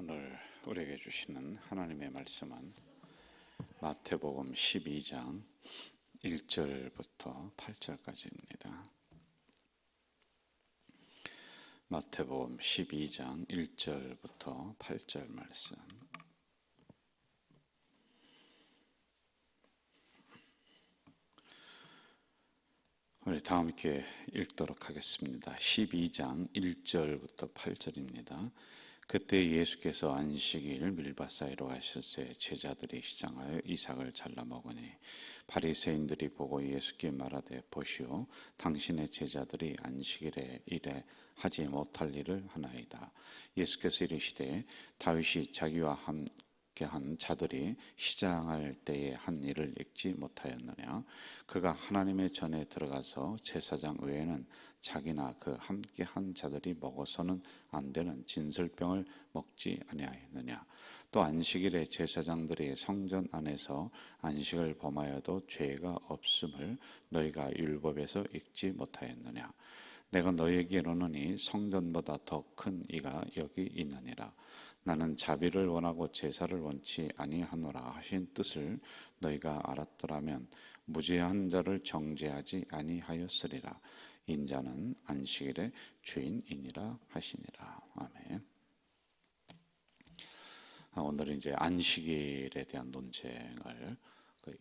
오늘 우리에게 주시는 하나님의 말씀은 마태복음 12장 1절부터 8절까지입니다. 마태복음 12장 1절부터 8절 말씀. 우리 다 함께 읽도록 하겠습니다. 12장 1절부터 8절입니다. 그때 예수께서 안식일 밀밭 사이로 가실새 제자들이 시장하여 이삭을 잘라 먹으니 바리새인들이 보고 예수께 말하되 보시오, 당신의 제자들이 안식일에 일에 하지 못할 일을 하나이다. 예수께서 이르시되 다윗이 자기와 함께 한 자들이 시장할 때에 한 일을 읽지 못하였느냐? 그가 하나님의 전에 들어가서 제사장 외에는 자기나 그 함께 한 자들이 먹어서는 안 되는 진설병을 먹지 아니하였느냐? 또 안식일에 제사장들이 성전 안에서 안식을 범하여도 죄가 없음을 너희가 율법에서 읽지 못하였느냐? 내가 너희에게 이르노니 성전보다 더 큰 이가 여기 있느니라. 나는 자비를 원하고 제사를 원치 아니하노라 하신 뜻을 너희가 알았더라면 무죄한 자를 정죄하지 아니하였으리라. 인자는 안식일의 주인이니라 하시니라. 아멘. 오늘은 이제 안식일에 대한 논쟁을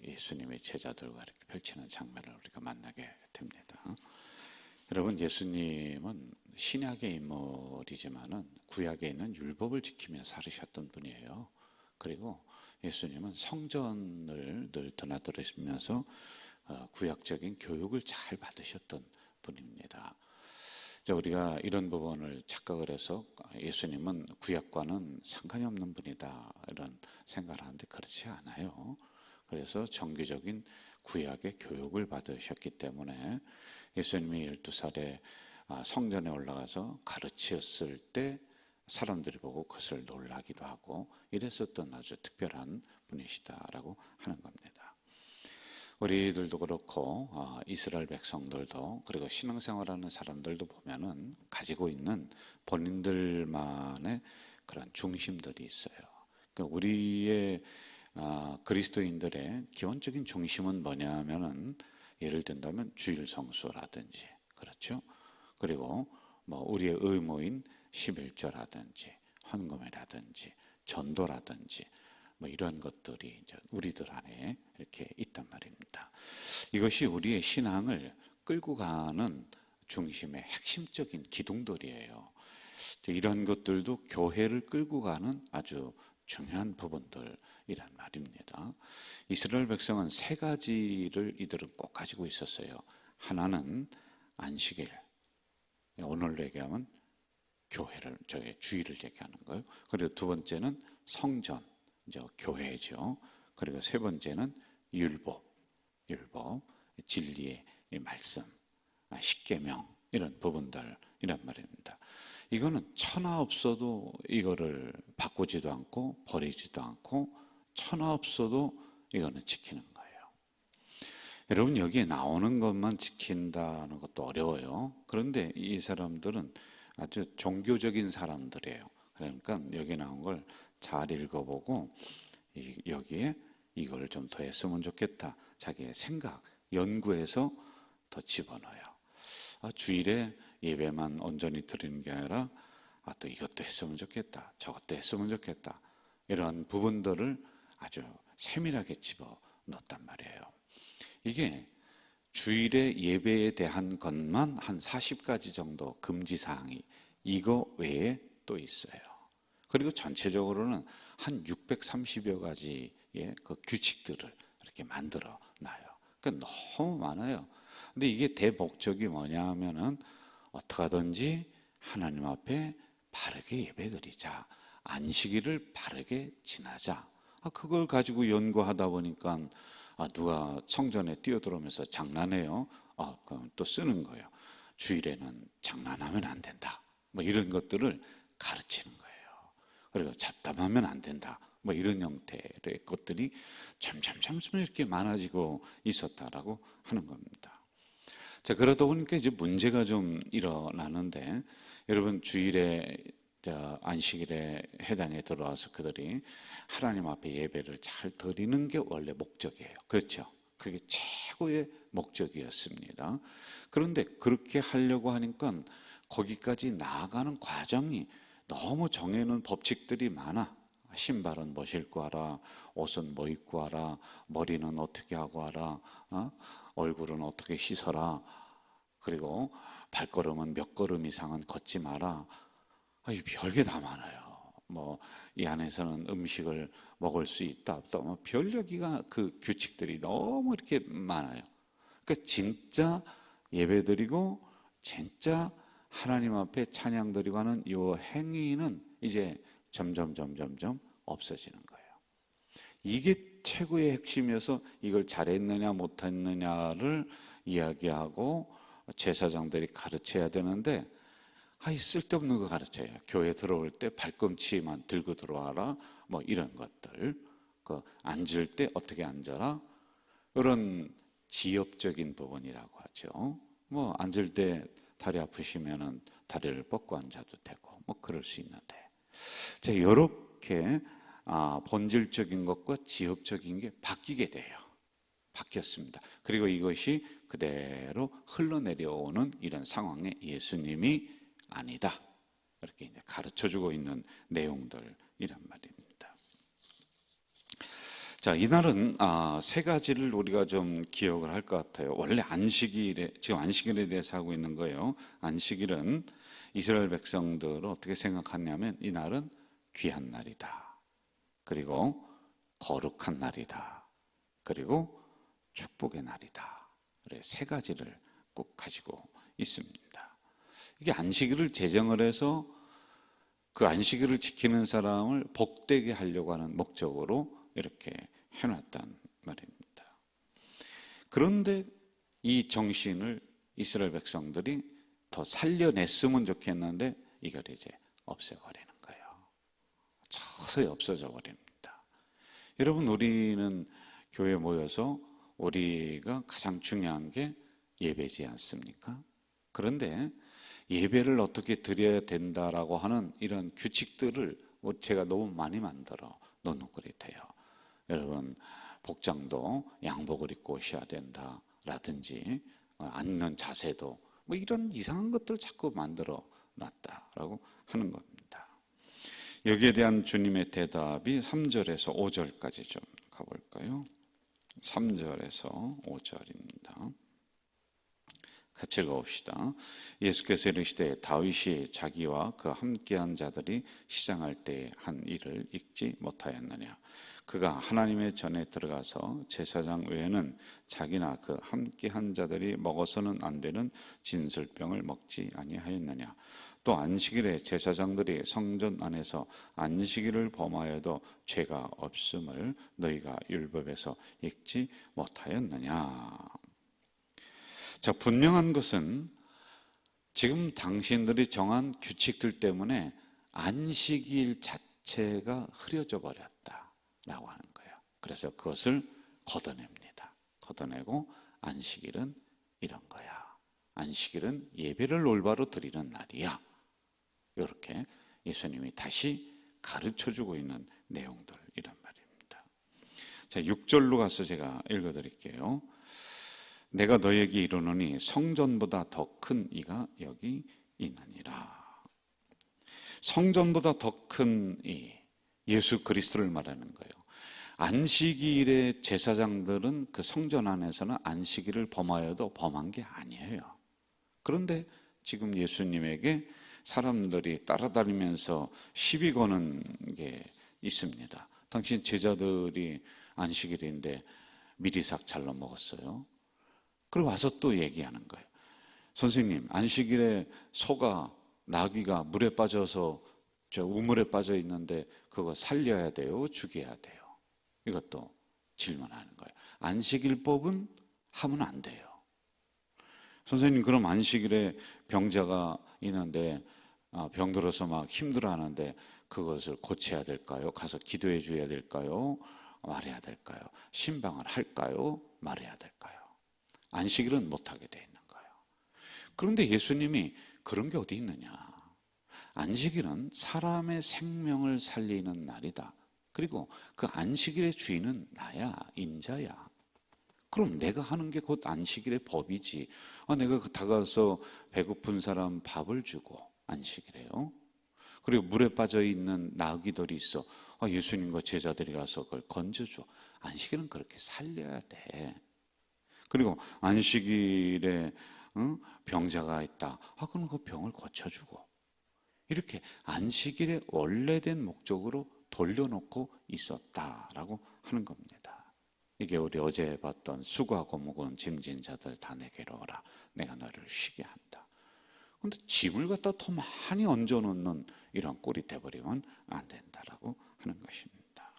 예수님의 제자들과 이렇게 펼치는 장면을 우리가 만나게 됩니다. 여러분, 예수님은 신약의 인물이지만은 구약에 있는 율법을 지키며 살으셨던 분이에요. 그리고 예수님은 성전을 늘 드나들으시면서 구약적인 교육을 잘 받으셨던 분입니다. 우리가 이런 부분을 착각을 해서 예수님은 구약과는 상관이 없는 분이다 이런 생각을 하는데 그렇지 않아요. 그래서 정기적인 구약의 교육을 받으셨기 때문에 예수님이 12살에 성전에 올라가서 가르치었을 때 사람들이 보고 그것을 놀라기도 하고 이랬었던 아주 특별한 분이시다라고 하는 겁니다. 우리들도 그렇고 이스라엘 백성들도 그리고 신앙생활하는 사람들도 보면은 가지고 있는 본인들만의 그런 중심들이 있어요. 그러니까 우리의 그리스도인들의 기본적인 중심은 뭐냐면은 예를 든다면 주일 성수라든지, 그렇죠? 그리고 우리의 의무인 11조라든지 헌금이라든지 전도라든지 이런 것들이 이제 우리들 안에 이렇게 있단 말입니다. 이것이 우리의 신앙을 끌고 가는 중심의 핵심적인 기둥들이에요. 이런 것들도 교회를 끌고 가는 아주 중요한 부분들이란 말입니다. 이스라엘 백성은 세 가지를 이들은 꼭 가지고 있었어요. 하나는 안식일, 오늘로 얘기하면 교회를, 주일을 얘기하는 거예요. 그리고 두 번째는 성전, 이제 교회죠. 그리고 세 번째는 율법, 진리의 말씀, 십계명 이런 부분들이란 말입니다. 이거는 천하 없어도 이거를 바꾸지도 않고 버리지도 않고 천하 없어도 이거는 지키는 거예요. 여러분, 여기에 나오는 것만 지킨다는 것도 어려워요. 그런데 이 사람들은 아주 종교적인 사람들이에요. 그러니까 여기 나온 걸 잘 읽어보고 여기에 이걸 좀 더 했으면 좋겠다, 자기의 생각, 연구해서 더 집어넣어요. 주일에 예배만 온전히 드리는 게 아니라 또 이것도 했으면 좋겠다, 저것도 했으면 좋겠다, 이런 부분들을 아주 세밀하게 집어넣었단 말이에요. 이게 주일에 예배에 대한 것만 한 40가지 정도 금지사항이 이거 외에 또 있어요. 그리고 전체적으로는 한 630여 가지의 그 규칙들을 이렇게 만들어 놔요. 그러니까 너무 많아요. 근데 이게 대목적이 뭐냐 하면은 어떻게 하든지 하나님 앞에 바르게 예배드리자, 안식일을 바르게 지나자. 그걸 가지고 연구하다 보니까 누가 성전에 뛰어들어오면서 장난해요. 그럼 또 쓰는 거예요. 주일에는 장난하면 안 된다. 이런 것들을 가르치는 거예요. 그리고 잡담하면 안 된다. 이런 형태의 것들이 점점 이렇게 많아지고 있었다라고 하는 겁니다. 자, 그러다 보니까 이제 문제가 좀 일어나는데, 여러분 주일에 안식일에 해당에 들어와서 그들이 하나님 앞에 예배를 잘 드리는 게 원래 목적이에요. 그렇죠? 그게 최고의 목적이었습니다. 그런데 그렇게 하려고 하니까 거기까지 나아가는 과정이 너무 정해놓은 법칙들이 많아. 신발은 뭐 신고 하라, 옷은 뭐 입고 하라, 머리는 어떻게 하고 하라, 얼굴은 어떻게 씻어라, 그리고 발걸음은 몇 걸음 이상은 걷지 마라. 별게 다 많아요. 뭐 이 안에서는 음식을 먹을 수 있다 없다, 뭐 별여기가 그 규칙들이 너무 이렇게 많아요. 그러니까 진짜 예배드리고 진짜 하나님 앞에 찬양 드리고 하는 이 행위는 이제 점점 없어지는 거예요. 이게 최고의 핵심이어서 이걸 잘했느냐 못했느냐를 이야기하고 제사장들이 가르쳐야 되는데, 쓸데없는 거 가르쳐요. 교회 들어올 때 발꿈치만 들고 들어와라, 뭐 이런 것들. 앉을 때 어떻게 앉아라, 이런 지엽적인 부분이라고 하죠. 뭐 앉을 때 다리 아프시면은 다리를 뻗고 앉아도 되고 뭐 그럴 수 있는데, 이렇게 본질적인 것과 지엽적인 게 바뀌게 돼요. 바뀌었습니다. 그리고 이것이 그대로 흘러내려오는 이런 상황에 예수님이 아니다, 이렇게 이제 가르쳐주고 있는 내용들이란 말입니다. 이날은 세 가지를 우리가 좀 기억을 할 것 같아요. 원래 안식일에, 지금 안식일에 대해서 하고 있는 거예요. 안식일은 이스라엘 백성들은 어떻게 생각하냐면 이 날은 귀한 날이다, 그리고 거룩한 날이다, 그리고 축복의 날이다. 세 가지를 꼭 가지고 있습니다. 이게 안식일을 제정을 해서 그 안식일을 지키는 사람을 복되게 하려고 하는 목적으로 이렇게 해놨단 말입니다. 그런데 이 정신을 이스라엘 백성들이 더 살려냈으면 좋겠는데 이걸 이제 없애버리는 거예요. 서서히 없어져 버립니다. 여러분, 우리는 교회에 모여서 우리가 가장 중요한 게 예배지 않습니까? 그런데 예배를 어떻게 드려야 된다라고 하는 이런 규칙들을 제가 너무 많이 만들어 놓는 그릇해요. 여러분, 복장도 양복을 입고 오셔야 된다라든지, 앉는 자세도 뭐 이런 이상한 것들을 자꾸 만들어 놨다라고 하는 겁니다. 여기에 대한 주님의 대답이 3절에서 5절까지 좀 가볼까요? 3절에서 5절입니다. 같이 읽어봅시다. 예수께서 이르시되 다윗이 자기와 그 함께한 자들이 시장할 때 한 일을 잊지 못하였느냐. 그가 하나님의 전에 들어가서 제사장 외에는 자기나 그 함께한 자들이 먹어서는 안 되는 진설병을 먹지 아니하였느냐. 또 안식일에 제사장들이 성전 안에서 안식일을 범하여도 죄가 없음을 너희가 율법에서 읽지 못하였느냐. 분명한 것은 지금 당신들이 정한 규칙들 때문에 안식일 자체가 흐려져 버렸다라고 하는 거예요. 그래서 그것을 걷어냅니다. 걷어내고 안식일은 이런 거야. 안식일은 예배를 올바로 드리는 날이야. 이렇게 예수님이 다시 가르쳐주고 있는 내용들이란 말입니다. 6절로 가서 제가 읽어드릴게요. 내가 너에게 이르노니 성전보다 더 큰 이가 여기 있느니라. 성전보다 더 큰 이, 예수 그리스도를 말하는 거예요. 안식일의 제사장들은 그 성전 안에서는 안식일을 범하여도 범한 게 아니에요. 그런데 지금 예수님에게 사람들이 따라다니면서 시비 거는 게 있습니다. 당신 제자들이 안식일인데 미리삭 잘라 먹었어요. 그리고 와서 또 얘기하는 거예요. 선생님, 안식일에 소가, 나귀가 물에 빠져서 우물에 빠져 있는데 그거 살려야 돼요? 죽여야 돼요? 이것도 질문하는 거예요. 안식일법은 하면 안 돼요. 선생님, 그럼 안식일에 병자가 있는데 병들어서 막 힘들어 하는데 그것을 고쳐야 될까요? 가서 기도해 줘야 될까요? 말해야 될까요? 신방을 할까요? 말해야 될까요? 안식일은 못하게 돼 있는 거예요. 그런데 예수님이 그런 게 어디 있느냐? 안식일은 사람의 생명을 살리는 날이다. 그리고 그 안식일의 주인은 나야, 인자야. 그럼 내가 하는 게 곧 안식일의 법이지. 내가 다가가서 배고픈 사람 밥을 주고 안식이래요. 그리고 물에 빠져 있는 나귀들이 있어. 예수님과 제자들이 가서 그걸 건져줘. 안식일은 그렇게 살려야 돼. 그리고 안식일에 병자가 있다. 그럼 그 병을 고쳐주고. 이렇게 안식일의 원래된 목적으로 돌려놓고 있었다라고 하는 겁니다. 이게 우리 어제 봤던 수고하고 무거운 짐진 자들 다 내게로 오라. 내가 너를 쉬게 한다. 그런데 짐을 갖다 더 많이 얹어놓는 이런 꼴이 돼버리면 안 된다라고 하는 것입니다.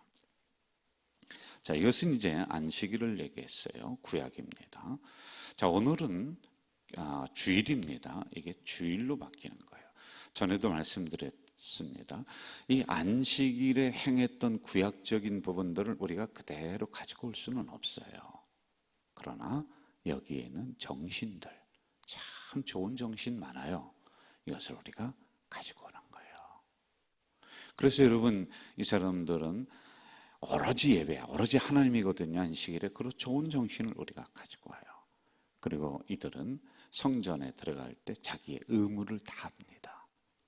자, 이것은 이제 안식일을 얘기했어요. 구약입니다. 자, 오늘은 주일입니다. 이게 주일로 바뀌는 거예요. 전에도 말씀드렸습니다. 이 안식일에 행했던 구약적인 부분들을 우리가 그대로 가지고 올 수는 없어요. 그러나 여기에는 정신들, 참 좋은 정신 많아요. 이것을 우리가 가지고 오는 거예요. 그래서 여러분, 이 사람들은 오로지 예배, 오로지 하나님이거든요. 안식일에. 그런 좋은 정신을 우리가 가지고 와요. 그리고 이들은 성전에 들어갈 때 자기의 의무를 다 합니다.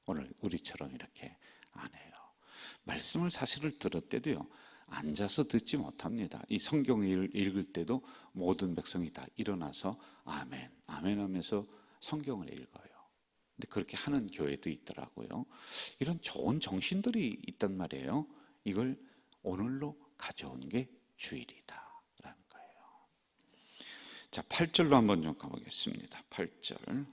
오늘 우리처럼 이렇게 안 해요. 말씀을 사실을 들을 때도요, 앉아서 듣지 못합니다. 이 성경을 읽을 때도 모든 백성이 다 일어나서 아멘, 아멘 하면서 성경을 읽어요. 근데 그렇게 하는 교회도 있더라고요. 이런 좋은 정신들이 있단 말이에요. 이걸 오늘로 가져온 게 주일이다 라는 거예요. 자, 8절로 한번 좀 가보겠습니다. 8절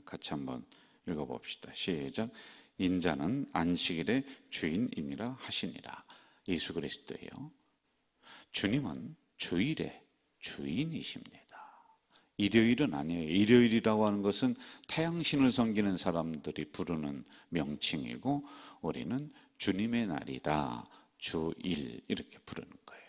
같이 한번 읽어봅시다. 시작. 인자는 안식일의 주인이니라 하시니라. 예수 그리스도예요. 주님은 주일의 주인이십니다. 일요일은 아니에요. 일요일이라고 하는 것은 태양신을 섬기는 사람들이 부르는 명칭이고, 우리는 주님의 날이다, 주일 이렇게 부르는 거예요.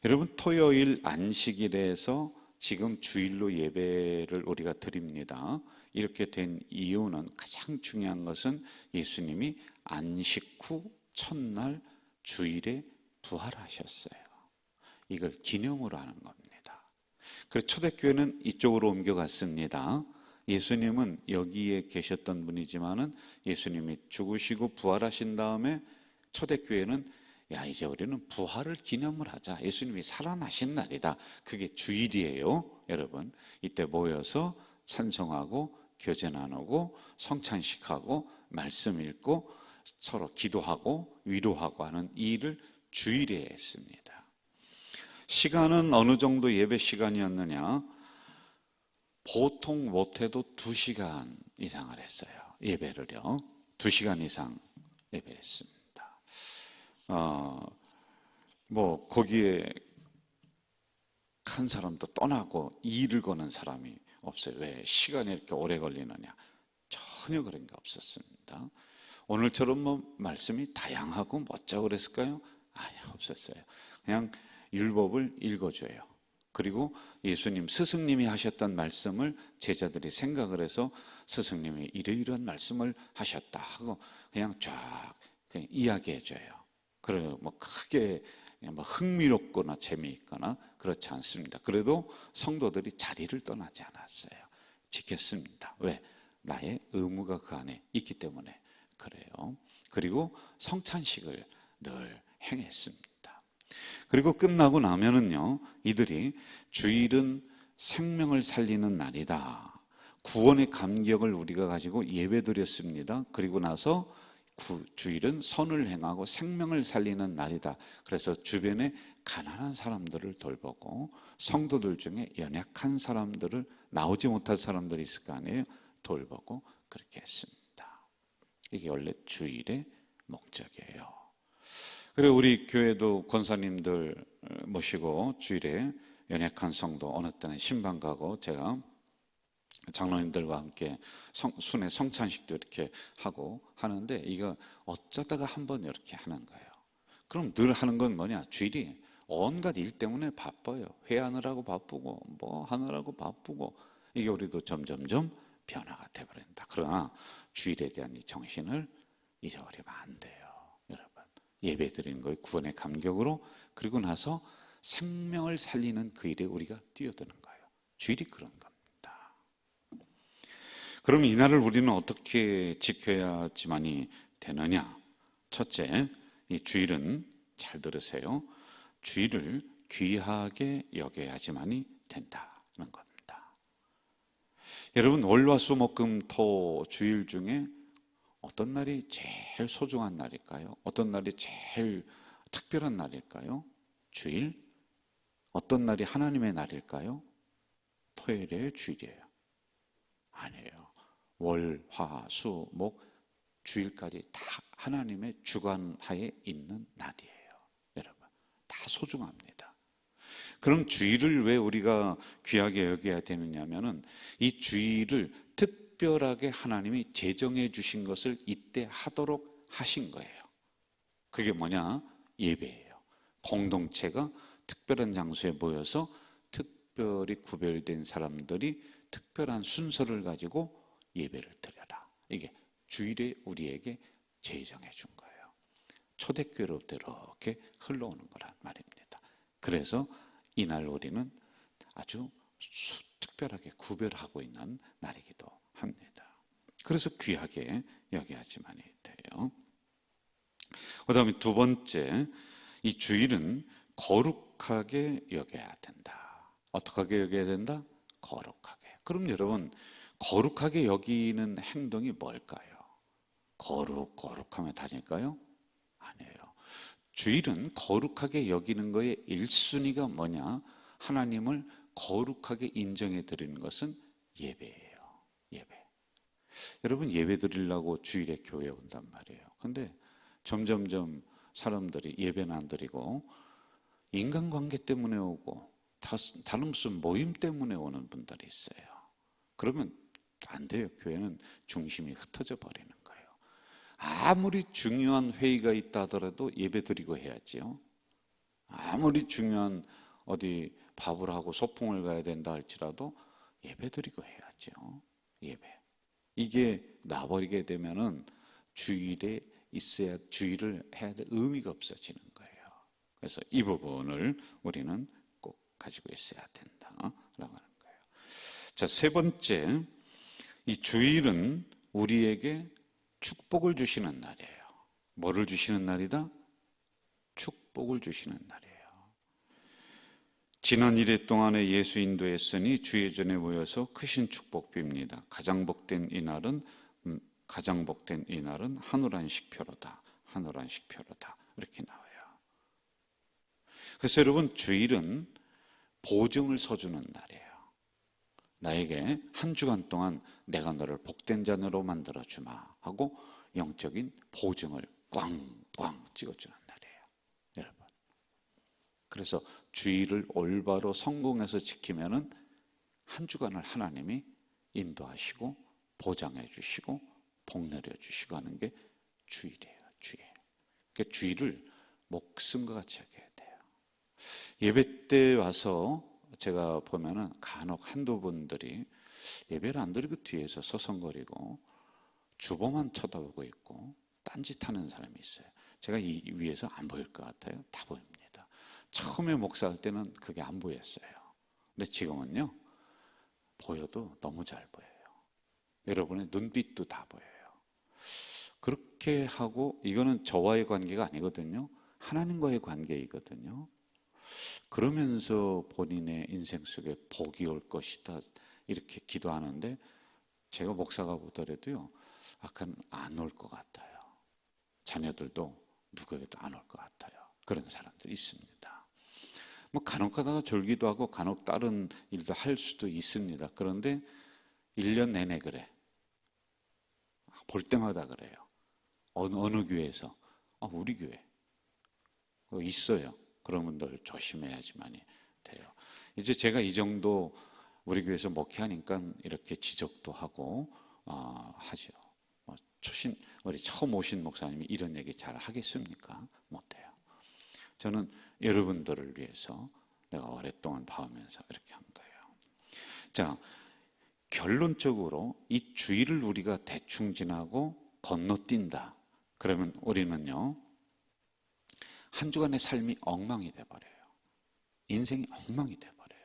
여러분, 토요일 안식일에서 지금 주일로 예배를 우리가 드립니다. 이렇게 된 이유는, 가장 중요한 것은 예수님이 안식 후 첫날 주일에 부활하셨어요. 이걸 기념으로 하는 겁니다. 그래서 초대교회는 이쪽으로 옮겨갔습니다. 예수님은 여기에 계셨던 분이지만은 예수님이 죽으시고 부활하신 다음에 초대교회는 이제 우리는 부활을 기념을 하자. 예수님이 살아나신 날이다. 그게 주일이에요. 여러분, 이때 모여서 찬송하고 교제 나누고 성찬식하고 말씀 읽고 서로 기도하고 위로하고 하는 이 일을 주일에 했습니다. 시간은 어느 정도 예배 시간이었느냐? 보통 못해도 2시간 이상을 했어요. 예배를요. 2시간 이상 예배했습니다. 거기에 한 사람도 떠나고 일을 거는 사람이 없어요. 왜? 시간이 이렇게 오래 걸리느냐? 전혀 그런 게 없었습니다. 오늘처럼 말씀이 다양하고 멋지고 그랬을까요? 없었어요. 그냥 율법을 읽어줘요. 그리고 예수님, 스승님이 하셨던 말씀을 제자들이 생각을 해서 스승님이 이러이러한 말씀을 하셨다 하고 그냥 쫙 그냥 이야기해줘요. 그리고 크게 흥미롭거나 재미있거나 그렇지 않습니다. 그래도 성도들이 자리를 떠나지 않았어요. 지켰습니다. 왜? 나의 의무가 그 안에 있기 때문에 그래요. 그리고 성찬식을 늘 행했습니다. 그리고 끝나고 나면은요, 이들이 주일은 생명을 살리는 날이다, 구원의 감격을 우리가 가지고 예배드렸습니다. 그리고 나서 주일은 선을 행하고 생명을 살리는 날이다. 그래서 주변에 가난한 사람들을 돌보고 성도들 중에 연약한 사람들을, 나오지 못한 사람들이 있을 거 아니에요. 돌보고 그렇게 했습니다. 이게 원래 주일의 목적이에요. 그리고 우리 교회도 권사님들 모시고 주일에 연약한 성도, 어느 때는 신방 가고 제가 장로님들과 함께 순회 성찬식도 이렇게 하고 하는데, 이거 어쩌다가 한번 이렇게 하는 거예요. 그럼 늘 하는 건 뭐냐? 주일이 온갖 일 때문에 바빠요. 회하느라고 바쁘고 하느라고 바쁘고, 이게 우리도 점점점 변화가 되어버린다. 그러나 주일에 대한 이 정신을 잊어버리면 안 돼요. 여러분, 예배 드리는 거에 구원의 감격으로, 그리고 나서 생명을 살리는 그 일에 우리가 뛰어드는 거예요. 주일이 그런 겁니다. 그럼 이날을 우리는 어떻게 지켜야지만이 되느냐? 첫째, 이 주일은, 잘 들으세요, 주일을 귀하게 여겨야지만이 된다는 겁니다. 여러분, 월화수목금토 주일 중에 어떤 날이 제일 소중한 날일까요? 어떤 날이 제일 특별한 날일까요? 주일? 어떤 날이 하나님의 날일까요? 토요일이에요, 주일이에요? 아니에요. 월, 화, 수, 목, 주일까지 다 하나님의 주관하에 있는 날이에요. 여러분, 다 소중합니다. 그럼 주일을 왜 우리가 귀하게 여겨야 되느냐면은, 이 주일을 특별하게 하나님이 제정해 주신 것을 이때 하도록 하신 거예요. 그게 뭐냐? 예배예요. 공동체가 특별한 장소에 모여서 특별히 구별된 사람들이 특별한 순서를 가지고 예배를 드려라. 이게 주일에 우리에게 제정해 준 거예요. 초대교회로부터 이렇게 흘러오는 거란 말입니다. 그래서 이날 우리는 아주 특별하게 구별하고 있는 날이기도 합니다. 그래서 귀하게 여겨야지만이 돼요. 그 다음에 두 번째, 이 주일은 거룩하게 여겨야 된다. 어떻게 여겨야 된다? 거룩하게. 그럼 여러분, 거룩하게 여기는 행동이 뭘까요? 거룩하면 다닐까요? 아니에요. 주일은 거룩하게 여기는 거의 1순위가 뭐냐? 하나님을 거룩하게 인정해 드리는 것은 예배예요. 예배. 여러분, 예배 드리려고 주일에 교회에 온단 말이에요. 근데 점점점 사람들이 예배는 안 드리고 인간관계 때문에 오고 다른 무슨 모임 때문에 오는 분들이 있어요. 그러면 안 돼요. 교회는 중심이 흩어져 버리는 거예요. 아무리 중요한 회의가 있다 하더라도 예배 드리고 해야지요. 아무리 중요한 어디 밥을 하고 소풍을 가야 된다 할지라도 예배 드리고 해야죠. 예배. 이게 나버리게 되면은 주일에 있어야, 주일을 해야 될 의미가 없어지는 거예요. 그래서 이 부분을 우리는 꼭 가지고 있어야 된다라고 하는 거예요. 자, 세 번째, 이 주일은 우리에게 축복을 주시는 날이에요. 뭐를 주시는 날이다? 축복을 주시는 날이에요. 지난 1회 동안에 예수 인도했으니 주의 전에 모여서 크신 축복 빕니다. 가장 복된 이날은 한우란 식표로다. 한우란 식표로다. 이렇게 나와요. 그래서 여러분, 주일은 보증을 서주는 날이에요. 나에게 한 주간 동안 내가 너를 복된 자녀로 만들어주마 하고 영적인 보증을 꽝꽝 찍어주는 날이에요. 여러분. 그래서 주일을 올바로 성공해서 지키면은 한 주간을 하나님이 인도하시고 보장해 주시고 복 내려 주시고 하는 게 주일이에요. 주일. 그러니까 주일을 목숨과 같이 여겨야 돼요. 예배 때 와서 제가 보면은 간혹 한두 분들이 예배를 안 드리고 뒤에서 서성거리고 주보만 쳐다보고 있고 딴짓하는 사람이 있어요. 제가 이 위에서 안 보일 것 같아요. 다 보입니다. 처음에 목사할 때는 그게 안 보였어요. 근데 지금은요, 보여도 너무 잘 보여요. 여러분의 눈빛도 다 보여요. 그렇게 하고, 이거는 저와의 관계가 아니거든요. 하나님과의 관계이거든요. 그러면서 본인의 인생 속에 복이 올 것이다 이렇게 기도하는데, 제가 목사가 보더라도요, 약간 안 올 것 같아요. 자녀들도 누구에게도 안 올 것 같아요. 그런 사람들이 있습니다. 뭐 간혹 가다가 졸기도 하고 간혹 다른 일도 할 수도 있습니다. 그런데 1년 내내 그래. 볼 때마다 그래요. 어느 교회에서 우리 교회 있어요. 그런 분들 조심해야지만이 돼요. 이제 제가 이 정도 우리 교회에서 목회하니까 이렇게 지적도 하고 하죠. 우리 처음 오신 목사님이 이런 얘기 잘 하겠습니까? 못해요. 저는 여러분들을 위해서 내가 오랫동안 봐오면서 이렇게 한 거예요. 자, 결론적으로 이 주일을 우리가 대충 지나고 건너뛴다. 그러면 우리는요, 한 주간의 삶이 엉망이 돼버려요. 인생이 엉망이 돼버려요.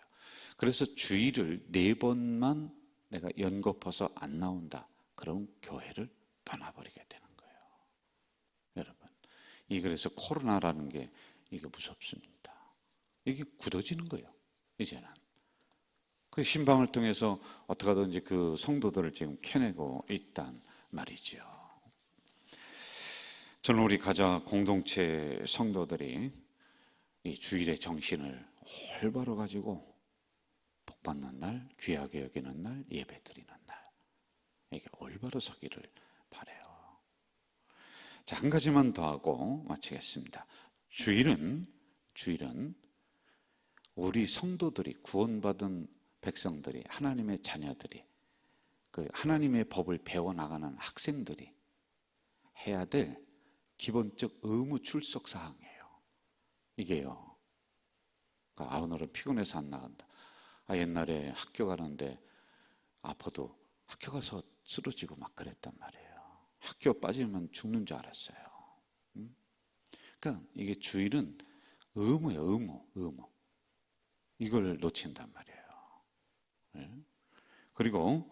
그래서 주일을 4번만 내가 연거퍼서 안 나온다. 그럼 교회를 떠나버리게 되는 거예요. 여러분, 그래서 코로나라는 게 이게 무섭습니다. 이게 굳어지는 거예요. 이제는. 그 신방을 통해서 어떻게 하든지 그 성도들을 지금 캐내고 있단 말이죠. 저는 우리 가자 공동체 성도들이 이 주일의 정신을 올바로 가지고 복받는 날, 귀하게 여기는 날, 예배 드리는 날, 이게 올바로 서기를 바라요. 자, 한 가지만 더 하고 마치겠습니다. 주일은 우리 성도들이, 구원받은 백성들이, 하나님의 자녀들이, 그 하나님의 법을 배워나가는 학생들이 해야 될 기본적 의무 출석 사항이에요. 이게요. 그러니까 오늘은 피곤해서 안 나간다. 옛날에 학교 가는데 아파도 학교 가서 쓰러지고 막 그랬단 말이에요. 학교 빠지면 죽는 줄 알았어요. 그러니까 이게 주일은 의무예요. 의무. 이걸 놓친단 말이에요. 그리고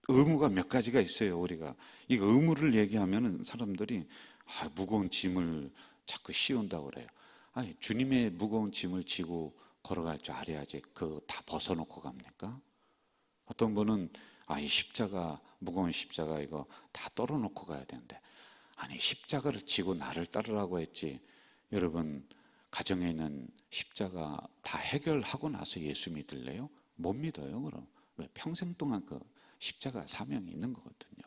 의무가 몇 가지가 있어요. 우리가 이 의무를 얘기하면은 사람들이 무거운 짐을 자꾸 씌운다고 그래요. 아니, 주님의 무거운 짐을 지고 걸어갈 줄 알아야지 그거 다 벗어놓고 갑니까? 어떤 분은 이 십자가, 무거운 십자가 이거 다 떨어놓고 가야 되는데, 아니, 십자가를 지고 나를 따르라고 했지. 여러분, 가정에 있는 십자가 다 해결하고 나서 예수 믿을래요? 못 믿어요. 그럼 왜? 평생 동안 그 십자가 사명이 있는 거거든요.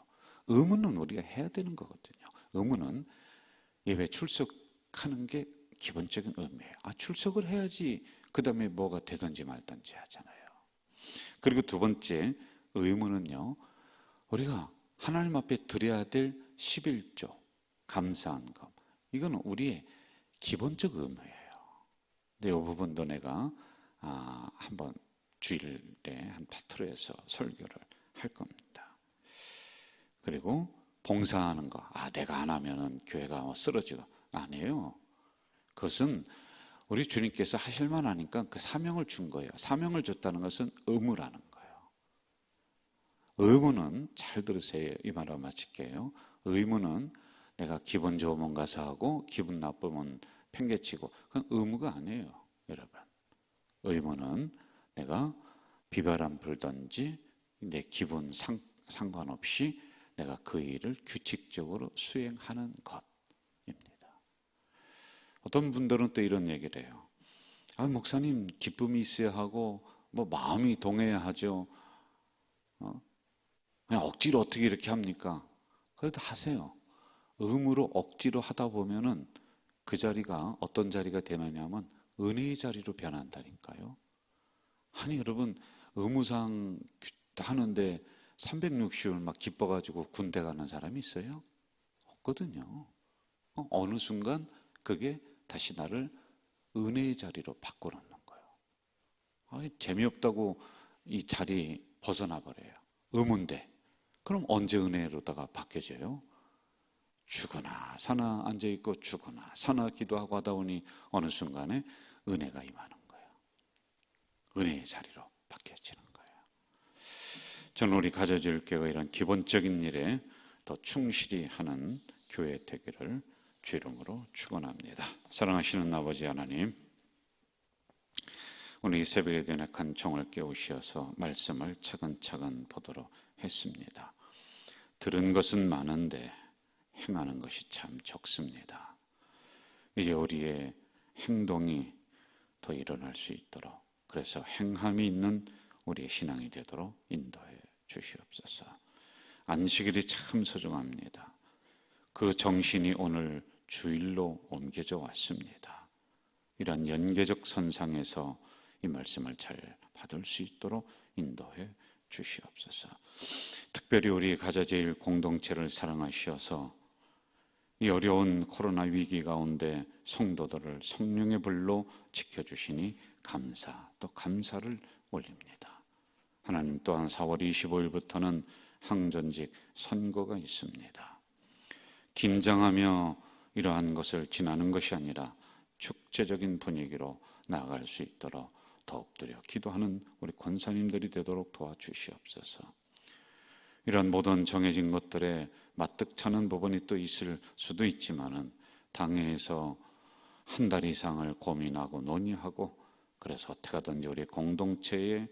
의무는 우리가 해야 되는 거거든요. 의무는 예배 출석하는 게 기본적인 의무예요. 출석을 해야지 그 다음에 뭐가 되든지 말든지 하잖아요. 그리고 두 번째 의무는요, 우리가 하나님 앞에 드려야 될 11조, 감사한 것, 이거는 우리의 기본적 의무예요. 근데 이 부분도 내가 한번 주일에 한 파트로 해서 설교를 할 겁니다. 그리고 봉사하는 거, 내가 안 하면은 교회가 쓰러지고, 아니에요. 그것은 우리 주님께서 하실만 하니까 그 사명을 준 거예요. 사명을 줬다는 것은 의무라는 거예요. 의무는, 잘 들으세요. 이 말을 마칠게요. 의무는 내가 기분 좋으면 가서 하고 기분 나쁘면 팽개치고, 그건 의무가 아니에요. 여러분, 의무는 내가 비바람 불든지 내 기분 상관없이 내가 그 일을 규칙적으로 수행하는 것입니다. 어떤 분들은 또 이런 얘기를 해요. 목사님, 기쁨이 있어야 하고 마음이 동해야 하죠. 그냥 억지로 어떻게 이렇게 합니까? 그래도 하세요. 의무로 억지로 하다 보면은 그 자리가 어떤 자리가 되느냐면 은혜의 자리로 변한다니까요. 아니, 여러분, 의무상 하는데 360일 막 기뻐가지고 군대 가는 사람이 있어요? 없거든요. 어느 순간 그게 다시 나를 은혜의 자리로 바꿔놓는 거예요. 재미없다고 이 자리 벗어나 버려요. 의무인데. 그럼 언제 은혜로다가 바뀌어져요? 죽으나 사나 앉아있고 죽으나 사나 기도하고 하다 보니 어느 순간에 은혜가 임하는 거예요. 은혜의 자리로 바뀌어지는 거예요. 저는 우리 가져질교회가 이런 기본적인 일에 더 충실히 하는 교회 되기를 주 이름으로 축원합니다. 사랑하시는 아버지 하나님, 오늘 이 새벽에 연약한 종을 깨우시어서 말씀을 차근차근 보도록 했습니다. 들은 것은 많은데 행하는 것이 참 적습니다. 이제 우리의 행동이 더 일어날 수 있도록, 그래서 행함이 있는 우리의 신앙이 되도록 인도해 주시옵소서. 안식일이 참 소중합니다. 그 정신이 오늘 주일로 옮겨져 왔습니다. 이런 연계적 선상에서 이 말씀을 잘 받을 수 있도록 인도해 주시옵소서. 특별히 우리 가자제일 공동체를 사랑하셔서 이 어려운 코로나 위기 가운데 성도들을 성령의 불로 지켜주시니 감사 또 감사를 올립니다. 하나님 또한 4월 25일부터는 항전직 선거가 있습니다. 긴장하며 이러한 것을 지나는 것이 아니라 축제적인 분위기로 나아갈 수 있도록 더 엎드려 기도하는 우리 권사님들이 되도록 도와주시옵소서. 이런 모든 정해진 것들에 마뜩차는 부분이 또 있을 수도 있지만은 당회에서 한 달 이상을 고민하고 논의하고 그래서 어떻게 하든지 우리 공동체에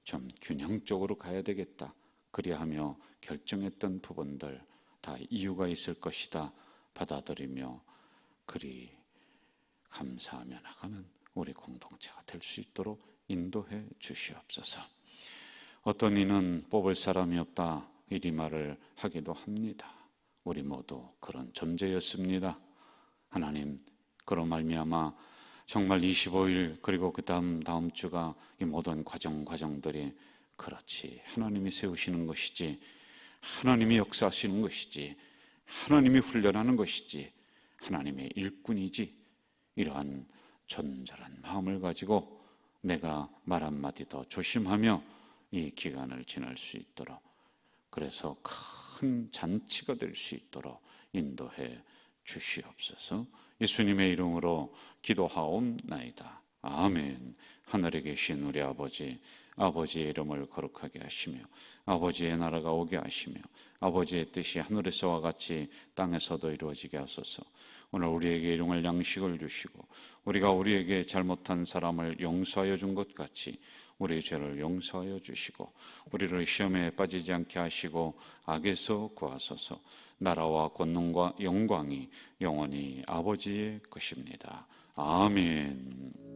좀 균형적으로 가야 되겠다. 그리하며 결정했던 부분들 다 이유가 있을 것이다. 받아들이며 그리 감사하며 나가는 우리 공동체가 될 수 있도록 인도해 주시옵소서. 어떤 이는 뽑을 사람이 없다 이리 말을 하기도 합니다. 우리 모두 그런 존재였습니다. 하나님 그로 말미암아 정말 25일 그리고 그 다음 주가 이 모든 과정들이 그렇지 하나님이 세우시는 것이지 하나님이 역사하시는 것이지 하나님이 훈련하는 것이지 하나님의 일꾼이지 이러한 존잘한 마음을 가지고 내가 말 한마디 더 조심하며 이 기간을 지날 수 있도록 그래서 큰 잔치가 될 수 있도록 인도해 주시옵소서. 예수님의 이름으로 기도하옵나이다. 아멘. 하늘에 계신 우리 아버지의 이름을 거룩하게 하시며 아버지의 나라가 오게 하시며 아버지의 뜻이 하늘에서와 같이 땅에서도 이루어지게 하소서. 오늘 우리에게 일용할 양식을 주시고 우리가 우리에게 잘못한 사람을 용서하여 준 것 같이 우리의 죄를 용서하여 주시고 우리를 시험에 빠지지 않게 하시고 악에서 구하소서. 나라와 권능과 영광이 영원히 아버지의 것입니다. 아멘.